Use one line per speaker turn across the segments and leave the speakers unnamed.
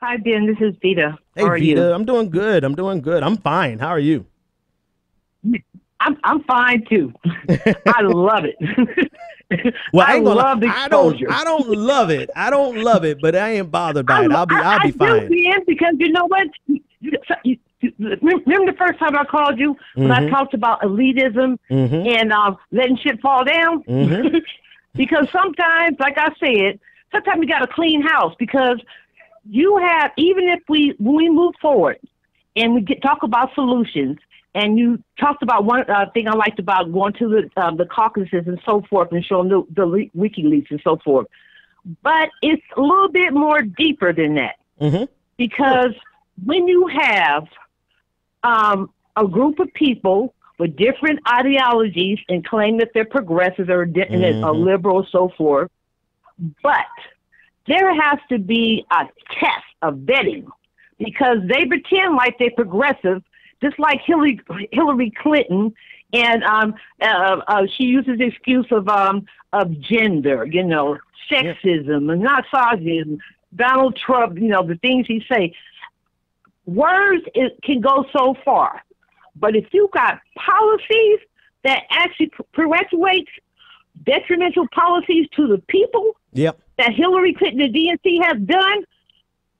Hi, Ben. This is Vita.
Hey,
How are
Vita.
you?
I'm doing good. I'm doing good. I'm fine. How are you?
I'm fine too. I love it.
Well, I
I
ain't gonna lie.
love exposure.
I don't love it. I don't love it, but I ain't bothered by it. I'll
I
be
do,
fine.
Ben, because you know what? Remember the first time I called you when I
Mm-hmm.
talked about elitism
Mm-hmm.
and letting shit fall down?
Mm-hmm.
Because sometimes, like I said, sometimes we got to clean house because you have, even if when we move forward and we talk about solutions, and you talked about one thing I liked about going to the caucuses and so forth and showing the WikiLeaks and so forth. But it's a little bit more deeper than that
Mm-hmm.
because when you have a group of people with different ideologies and claim that they're progressives or liberal, so forth, but there has to be a test of vetting because they pretend like they're progressive, just like Hillary Clinton, and she uses the excuse of gender, sexism and misogyny. Donald Trump, the things he say. Words can go so far, but if you got policies that actually perpetuates detrimental policies to the people,
Yep.
that Hillary Clinton and DNC have done,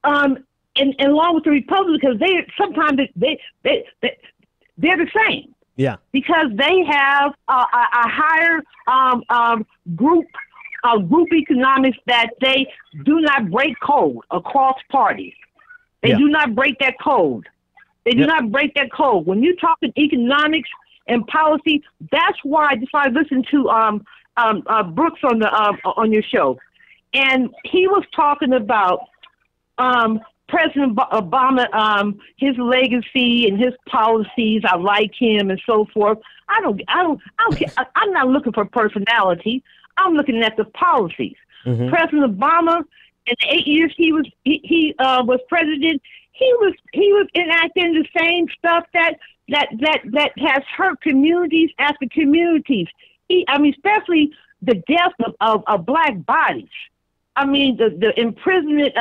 and along with the Republicans, because they're the same.
Yeah.
Because they have a higher group economics that they do not break code across parties. They do not break that code. They do not break that code. When you talk in economics and policy, that's why just I listened to Brooks on your show, and he was talking about President Obama, his legacy and his policies. I like him and so forth. I don't care. I'm not looking for personality. I'm looking at the policies.
Mm-hmm.
President Obama, in the 8 years he was president, he was enacting the same stuff that has hurt communities after communities. Especially the death of black bodies. The imprisonment,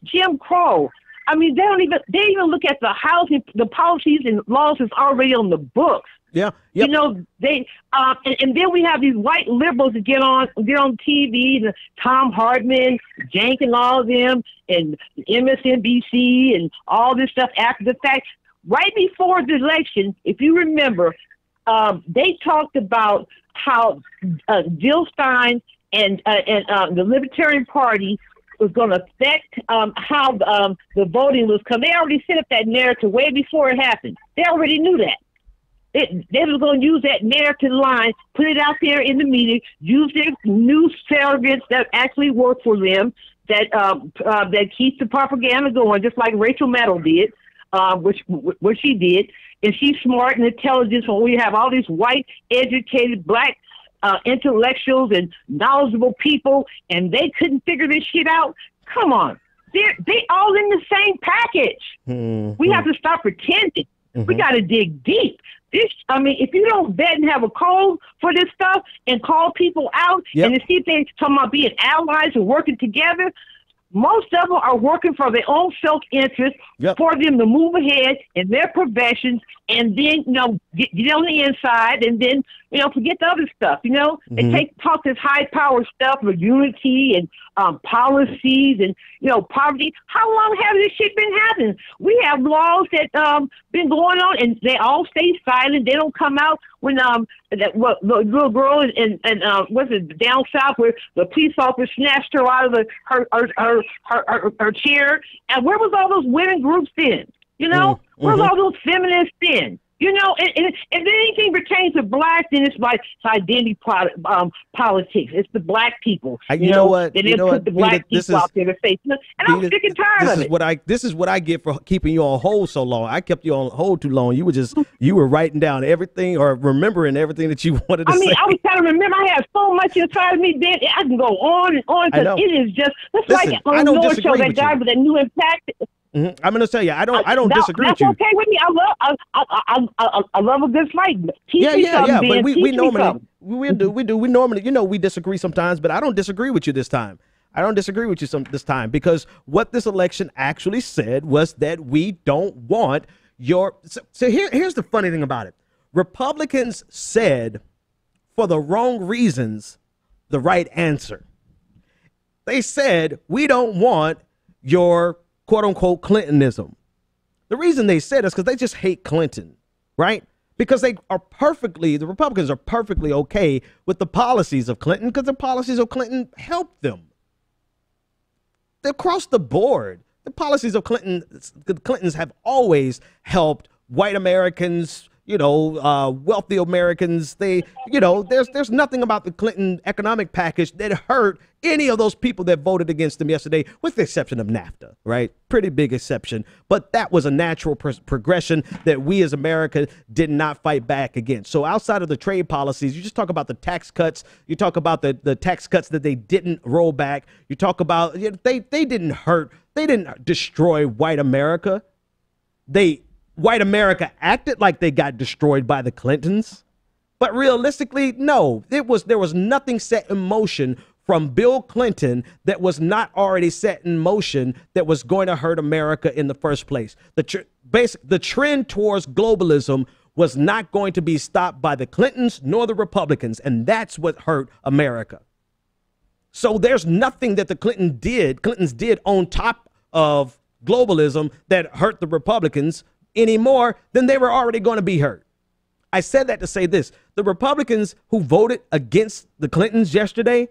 Jim Crow. They even look at the housing, the policies and laws that's already on the books.
Yeah. Yep.
They and then we have these white liberals that get on TV, and Tom Hartman, Jank, and all of them, and MSNBC, and all this stuff after the fact. Right before the election, if you remember, they talked about how Jill Stein and the Libertarian Party was going to affect how the voting was coming. They already set up that narrative way before it happened. They already knew that. They were going to use that narrative line, put it out there in the media, use their news surrogates that actually work for them, that keeps the propaganda going, just like Rachel Maddow did, what she did. And she's smart and intelligent, when we have all these white, educated, black intellectuals and knowledgeable people, and they couldn't figure this shit out. Come on. They all in the same package. Mm-hmm. We have to stop pretending. Mm-hmm. We got to dig deep. If you don't vet and have a code for this stuff and call people out and to see if they're talking about being allies and working together, most of them are working for their own self-interest for them to move ahead in their professions and then, get on the inside and then, forget the other stuff, Mm-hmm. They talk this high-power stuff of unity and policies and, poverty. How long has this shit been happening? We have laws that been going on and they all stay silent. They don't come out when the little girl in was it down south where the police officer snatched her out of her chair. And where was all those women groups then? Where's all those feminists then? If anything pertains to black, then it's like identity politics. It's the black people.
You know what?
They didn't put the black people out there to face. And I'm sick and tired of it.
This is what I get for keeping you on hold so long. I kept you on hold too long. You were writing down everything or remembering everything that you wanted to say.
I was trying to remember. I had so much inside of me. Then I can go on and on because it is just. It's like on the North Show, that guy with that new impact.
Mm-hmm. I'm going to tell you, I don't disagree with you.
That's okay with me. I love a good fight.
Yeah. But we normally we normally we disagree sometimes, but I don't disagree with you this time. I don't disagree with you this time, because what this election actually said was that we don't want your. So here's the funny thing about it. Republicans said, for the wrong reasons, the right answer. They said, we don't want your quote unquote Clintonism. The reason they said is because they just hate Clinton, right? Because the Republicans are perfectly okay with the policies of Clinton, because the policies of Clinton helped them. Across the board, the policies of the Clintons have always helped white Americans, wealthy Americans. There's nothing about the Clinton economic package that hurt any of those people that voted against them yesterday, with the exception of NAFTA, right? Pretty big exception. But that was a natural progression that we as America did not fight back against. So outside of the trade policies, you just talk about the tax cuts. You talk about the tax cuts that they didn't roll back. You talk about, they didn't hurt. They didn't destroy white America. White America acted like they got destroyed by the Clintons, but realistically, no. There was nothing set in motion from Bill Clinton that was not already set in motion that was going to hurt America in the first place. The trend towards globalism was not going to be stopped by the Clintons nor the Republicans, and that's what hurt America. So there's nothing that the Clintons did on top of globalism that hurt the Republicans any more than they were already going to be hurt. I said that to say this. The Republicans who voted against the Clintons yesterday,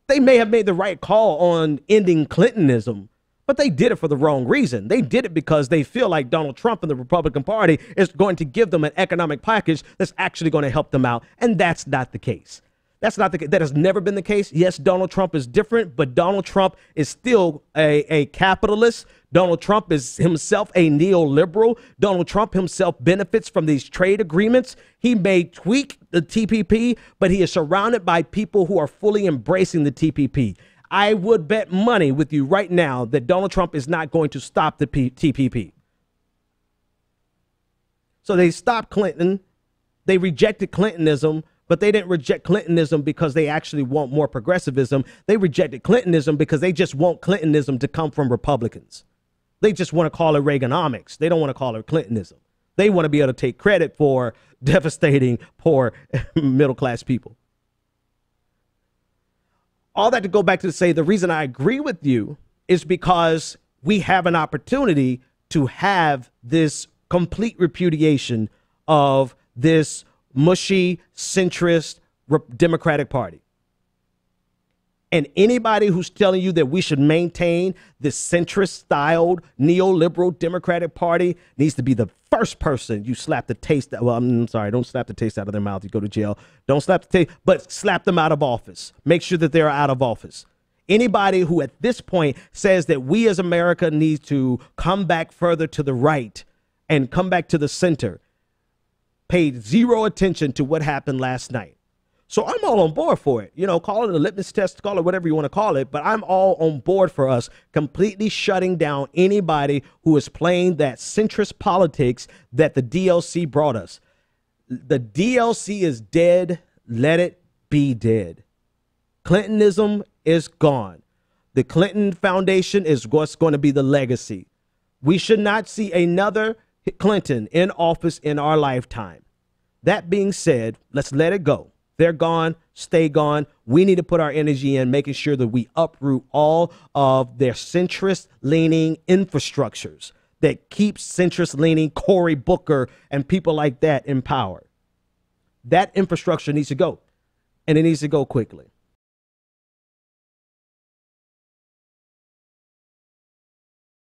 they may have made the right call on ending Clintonism, but they did it for the wrong reason. They did it because they feel like Donald Trump and the Republican Party is going to give them an economic package that's actually going to help them out, and that's not the case. That has never been the case. Yes, Donald Trump is different, but Donald Trump is still a capitalist. Donald Trump is himself a neoliberal. Donald Trump himself benefits from these trade agreements. He may tweak the TPP, but he is surrounded by people who are fully embracing the TPP. I would bet money with you right now that Donald Trump is not going to stop the TPP. So they stopped Clinton. They rejected Clintonism. But they didn't reject Clintonism because they actually want more progressivism. They rejected Clintonism because they just want Clintonism to come from Republicans. They just want to call it Reaganomics. They don't want to call it Clintonism. They want to be able to take credit for devastating poor middle-class people. All that to go back to say the reason I agree with you is because we have an opportunity to have this complete repudiation of this mushy, centrist Democratic Party. And anybody who's telling you that we should maintain this centrist-styled neoliberal Democratic Party needs to be the first person you slap the taste. Well, I'm sorry, don't slap the taste out of their mouth. You go to jail. Don't slap the taste, but slap them out of office. Make sure that they're out of office. Anybody who at this point says that we as America need to come back further to the right and come back to the center paid zero attention to what happened last night. So I'm all on board for it. Call it a litmus test, call it whatever you want to call it, but I'm all on board for us completely shutting down anybody who is playing that centrist politics that the DLC brought us. The DLC is dead. Let it be dead. Clintonism is gone. The Clinton Foundation is what's going to be the legacy. We should not see another Clinton in office in our lifetime. That being said, let's let it go. They're gone, stay gone. We need to put our energy in making sure that we uproot all of their centrist-leaning infrastructures that keep centrist-leaning Cory Booker and people like that in power. That infrastructure needs to go, and it needs to go quickly.